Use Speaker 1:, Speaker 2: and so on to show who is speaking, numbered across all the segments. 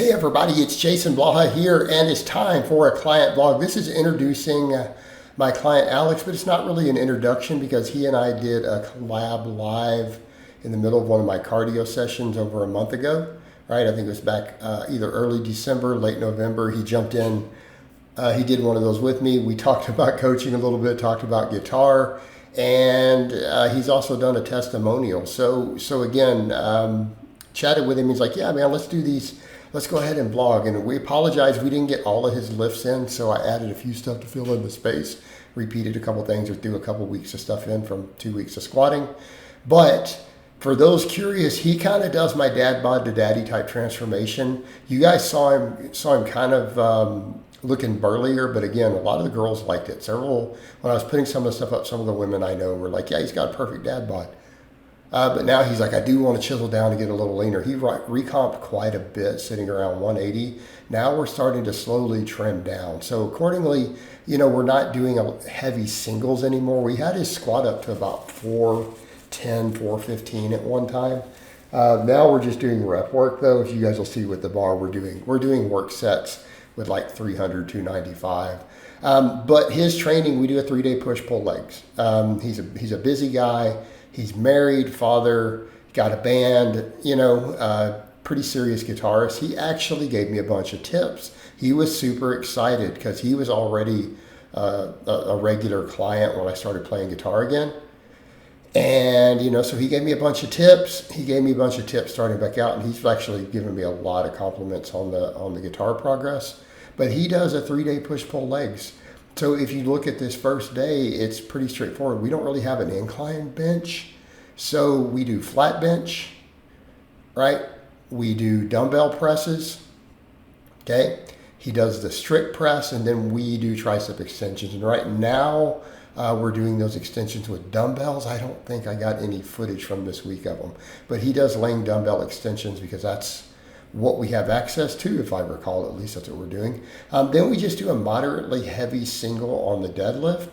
Speaker 1: Hey everybody, it's Jason Blaha here, and it's time for a client vlog. This is introducing my client Alex, but it's not really an introduction because he and I did a collab live in the middle of one of my cardio sessions over a month ago, right? I think it was back either early December, late November. He jumped in, he did one of those with me. We talked about coaching a little bit, talked about guitar, and he's also done a testimonial. So again, chatted with him. He's like, yeah, man, let's do these. Let's go ahead and vlog. And we apologize, we didn't get all of his lifts in, so I added a few stuff to fill in the space, repeated a couple things, or threw a couple weeks of stuff in from 2 weeks of squatting. But for those curious, he kind of does my dad bod to daddy type transformation. You guys saw him kind of looking burlier, but again, a lot of the girls liked it. Several, when I was putting some of the stuff up, some of the women I know were like, yeah, he's got a perfect dad bod. But now he's like, I do want to chisel down and get a little leaner. He recomped quite a bit, sitting around 180. Now we're starting to slowly trim down. So accordingly, we're not doing heavy singles anymore. We had his squat up to about 410, 415 at one time. Now we're just doing rep work though. If you guys will see with the bar, we're doing work sets with like 300, 295. But his training, we do a 3-day push-pull legs. He's a busy guy. He's married, father, got a band, pretty serious guitarist. He actually gave me a bunch of tips. He was super excited because he was already a regular client when I started playing guitar again. And, so he gave me a bunch of tips. He gave me a bunch of tips starting back out, and he's actually given me a lot of compliments on the guitar progress. But he does a 3-day push-pull legs. So if you look at this first day, it's pretty straightforward. We don't really have an incline bench. So we do flat bench, right? We do dumbbell presses, okay? He does the strict press, and then we do tricep extensions. And right now, we're doing those extensions with dumbbells. I don't think I got any footage from this week of them. But he does laying dumbbell extensions because that's what we have access to, if I recall. At least that's what we're doing. Then we just do a moderately heavy single on the deadlift.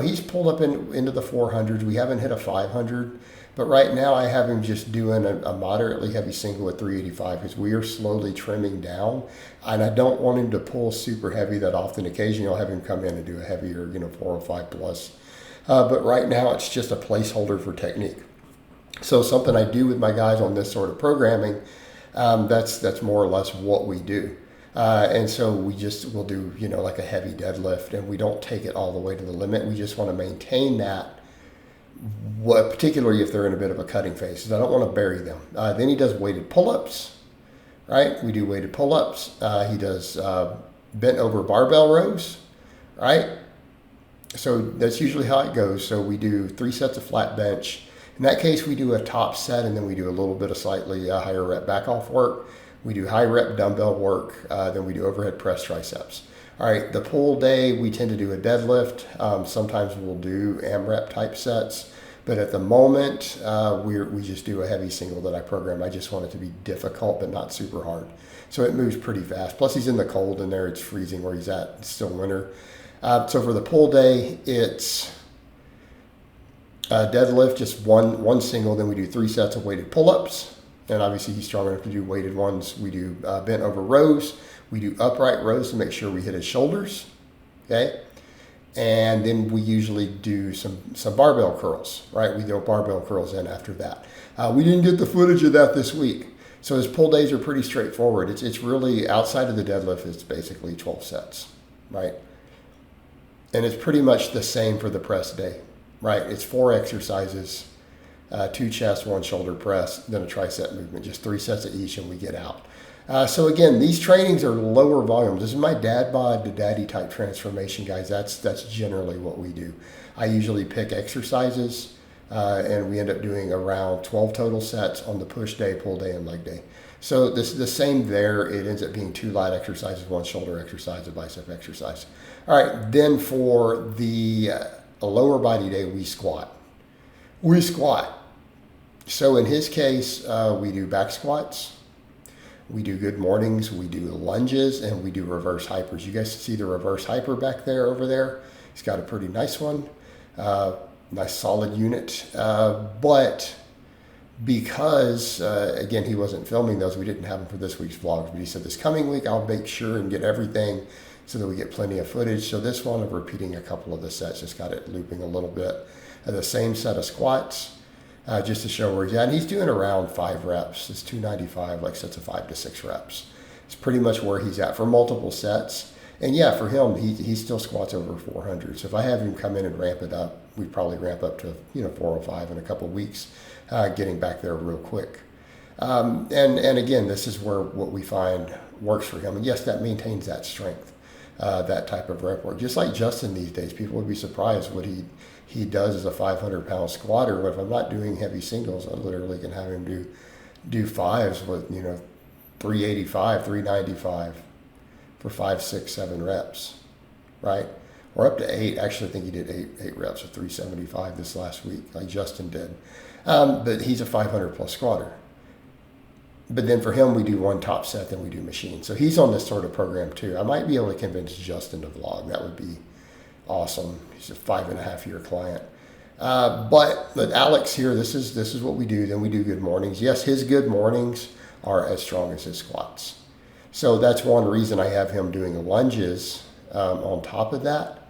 Speaker 1: He's pulled up into the 400s. We haven't hit a 500, but right now I have him just doing a moderately heavy single at 385 because we are slowly trimming down, and I don't want him to pull super heavy that often. Occasionally I'll have him come in and do a heavier, 405 plus. But right now it's just a placeholder for technique. So something I do with my guys on this sort of programming, that's more or less what we do. And so we'll do, like a heavy deadlift, and we don't take it all the way to the limit. We just want to maintain that, particularly if they're in a bit of a cutting phase, because I don't want to bury them. Then he does weighted pull-ups, right? We do weighted pull-ups. He does bent over barbell rows, right? So that's usually how it goes. So we do 3 sets of flat bench. In that case, we do a top set, and then we do a little bit of slightly higher rep back off work. We do high rep dumbbell work, then we do overhead press triceps. All right, the pull day, we tend to do a deadlift. Sometimes we'll do AMRAP type sets, but at the moment, we just do a heavy single that I program. I just want it to be difficult, but not super hard. So it moves pretty fast. Plus he's in the cold in there, it's freezing where he's at, it's still winter. So for the pull day, it's deadlift, just one single, then we do 3 sets of weighted pull-ups. And obviously he's strong enough to do weighted ones. We do bent over rows. We do upright rows to make sure we hit his shoulders, okay? And then we usually do some barbell curls, right? We do barbell curls in after that. We didn't get the footage of that this week. So his pull days are pretty straightforward. It's really, outside of the deadlift, it's basically 12 sets, right? And it's pretty much the same for the press day, right? It's 4 exercises. 2 chest, 1 shoulder press, then a tricep movement, just 3 sets of each, and we get out. So again, these trainings are lower volumes. This is my dad bod to daddy type transformation, guys. That's generally what we do. I usually pick exercises, and we end up doing around 12 total sets on the push day, pull day, and leg day. So the same there. It ends up being 2 light exercises, 1 shoulder exercise, a bicep exercise. All right, then for the lower body day, we squat. So in his case, we do back squats, we do good mornings, we do lunges, and we do reverse hypers. You guys see the reverse hyper back there, over there? He's got a pretty nice one, nice solid unit. But because, again, he wasn't filming those. We didn't have them for this week's vlogs, but he said this coming week I'll make sure and get everything so that we get plenty of footage. So this one of repeating a couple of the sets, just got it looping a little bit. The same set of squats, just to show where he's at. And he's doing around 5 reps. It's 295, like sets of 5 to 6 reps. It's pretty much where he's at for multiple sets. And yeah, for him, he still squats over 400. So if I have him come in and ramp it up, we'd probably ramp up to 405 in a couple of weeks, getting back there real quick. And again, this is where what we find works for him. And yes, that maintains that strength, that type of rep work. Just like Justin these days, people would be surprised what he does as a 500-pound squatter. But if I'm not doing heavy singles, I literally can have him do fives with 385, 395 for 5, 6, 7 reps, right? Or up to 8. Actually, I think he did 8 reps of 375 this last week, like Justin did. But he's a 500 plus squatter. But then for him, we do one top set, then we do machine. So he's on this sort of program too. I might be able to convince Justin to vlog. That would be awesome. He's a 5.5-year client. But Alex here, this is what we do. Then we do good mornings. Yes, his good mornings are as strong as his squats. So that's one reason I have him doing lunges on top of that,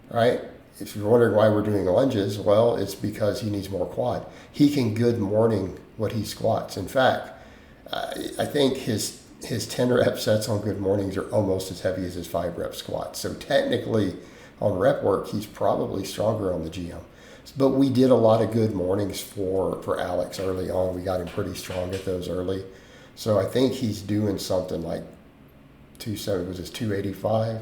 Speaker 1: right? If you're wondering why we're doing lunges, well, it's because he needs more quad. He can good morning what he squats. In fact, I think his 10 rep sets on good mornings are almost as heavy as his 5 rep squats. So technically on rep work, he's probably stronger on the GM. But we did a lot of good mornings for Alex early on. We got him pretty strong at those early. So I think he's doing something like 285?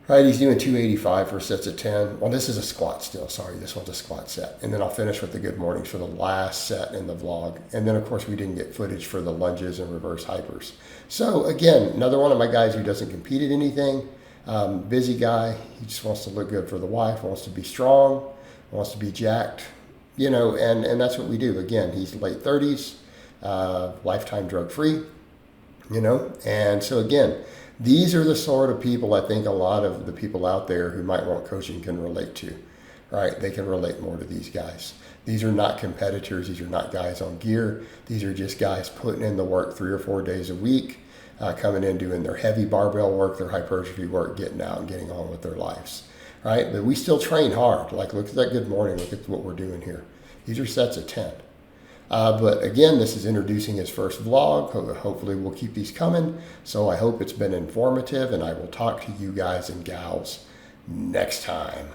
Speaker 1: Right, he's doing 285 for sets of 10. Well, this is a squat still. Sorry, this one's a squat set. And then I'll finish with the good mornings for the last set in the vlog. And then, of course, we didn't get footage for the lunges and reverse hypers. So, again, another one of my guys who doesn't compete at anything. Busy guy. He just wants to look good for the wife, wants to be strong, wants to be jacked, and that's what we do. Again, he's late 30s. Lifetime drug-free, and so again, these are the sort of people I think a lot of the people out there who might want coaching can relate to, right? They can relate more to these guys. These are not competitors. These are not guys on gear. These are just guys putting in the work 3 or 4 days a week, coming in, doing their heavy barbell work, their hypertrophy work, getting out and getting on with their lives, right? But we still train hard. Like, look at that good morning. Look at what we're doing here. These are sets of 10. But again, this is introducing his first vlog. Hopefully we'll keep these coming. So I hope it's been informative, and I will talk to you guys and gals next time.